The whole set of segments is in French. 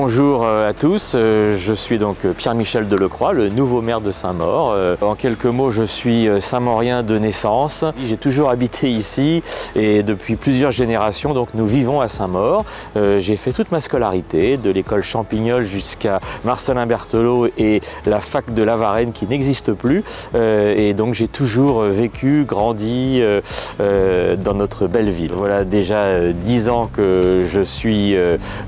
Bonjour à tous, je suis donc Pierre-Michel Delecroix, le nouveau maire de Saint-Maur. En quelques mots, je suis Saint-Maurien de naissance. J'ai toujours habité ici et depuis plusieurs générations, donc nous vivons à Saint-Maur. J'ai fait toute ma scolarité, de l'école Champignol jusqu'à Marcellin Berthelot et la fac de La Varenne qui n'existe plus. Et donc j'ai toujours vécu, grandi dans notre belle ville. Voilà déjà 10 ans que je suis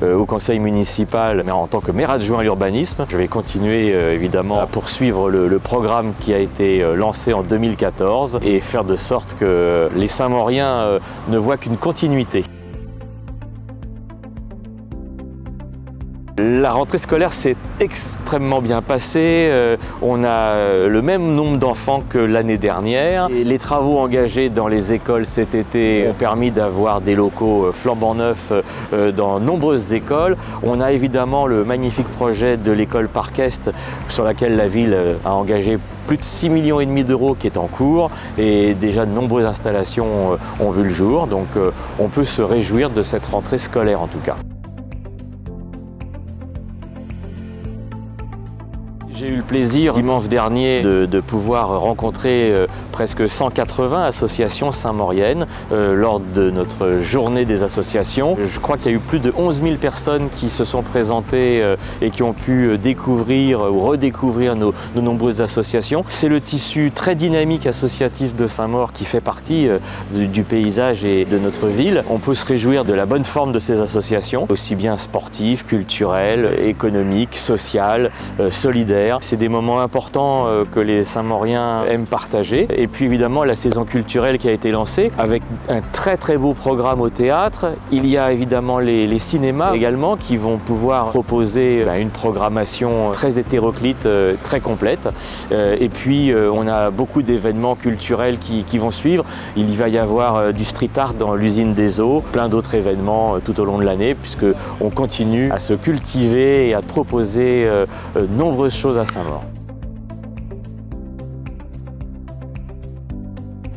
au conseil municipal, mais en tant que maire adjoint à l'urbanisme. Je vais continuer évidemment à poursuivre le programme qui a été lancé en 2014 et faire de sorte que les Saint-Mauriens ne voient qu'une continuité. La rentrée scolaire s'est extrêmement bien passée. On a le même nombre d'enfants que l'année dernière. Et les travaux engagés dans les écoles cet été ont permis d'avoir des locaux flambant neufs dans nombreuses écoles. On a évidemment le magnifique projet de l'école Parc-Est sur laquelle la ville a engagé plus de 6,5 millions d'euros qui est en cours et déjà de nombreuses installations ont vu le jour. Donc on peut se réjouir de cette rentrée scolaire en tout cas. J'ai eu le plaisir dimanche dernier de pouvoir rencontrer presque 180 associations saint-mauriennes lors de notre journée des associations. Je crois qu'il y a eu plus de 11 000 personnes qui se sont présentées et qui ont pu découvrir ou redécouvrir nos nombreuses associations. C'est le tissu très dynamique associatif de Saint-Maur qui fait partie du paysage et de notre ville. On peut se réjouir de la bonne forme de ces associations, aussi bien sportives, culturelles, économiques, sociales, solidaires. C'est des moments importants que les Saint-Mauriens aiment partager. Et puis évidemment la saison culturelle qui a été lancée avec un très beau programme au théâtre. Il y a évidemment les cinémas également qui vont pouvoir proposer une programmation très hétéroclite, très complète. Et puis on a beaucoup d'événements culturels qui vont suivre. Il va y avoir du street art dans l'usine des eaux, plein d'autres événements tout au long de l'année puisque on continue à se cultiver et à proposer nombreuses choses à Saint-Maur.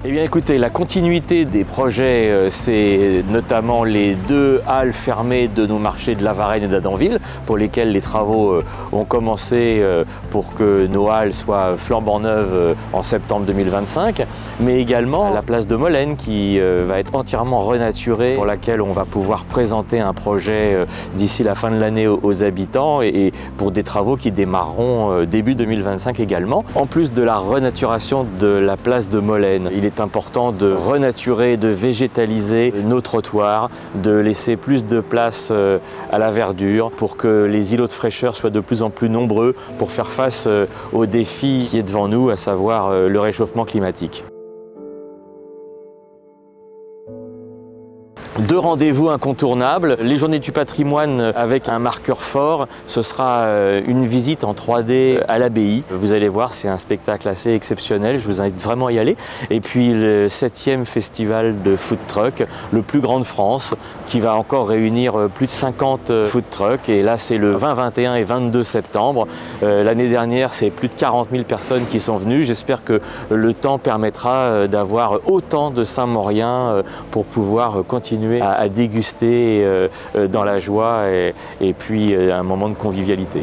Eh bien écoutez, la continuité des projets, c'est notamment les 2 halles fermées de nos marchés de La Varenne et d'Adanville, pour lesquels les travaux ont commencé pour que nos halles soient flambant neuves en septembre 2025, mais également la place de Molène qui va être entièrement renaturée, pour laquelle on va pouvoir présenter un projet d'ici la fin de l'année aux habitants et pour des travaux qui démarreront début 2025 également. En plus de la renaturation de la place de Molène, il est important de renaturer, de végétaliser nos trottoirs, de laisser plus de place à la verdure pour que les îlots de fraîcheur soient de plus en plus nombreux pour faire face aux défis qui est devant nous, à savoir le réchauffement climatique. 2 rendez-vous incontournables. Les Journées du patrimoine avec un marqueur fort, ce sera une visite en 3D à l'abbaye. Vous allez voir, c'est un spectacle assez exceptionnel, je vous invite vraiment à y aller. Et puis le 7e festival de food truck, le plus grand de France, qui va encore réunir plus de 50 food trucks. Et là, c'est le 20, 21 et 22 septembre. L'année dernière, c'est plus de 40 000 personnes qui sont venues. J'espère que le temps permettra d'avoir autant de Saint-Mauriens pour pouvoir continuer à déguster dans la joie et puis un moment de convivialité.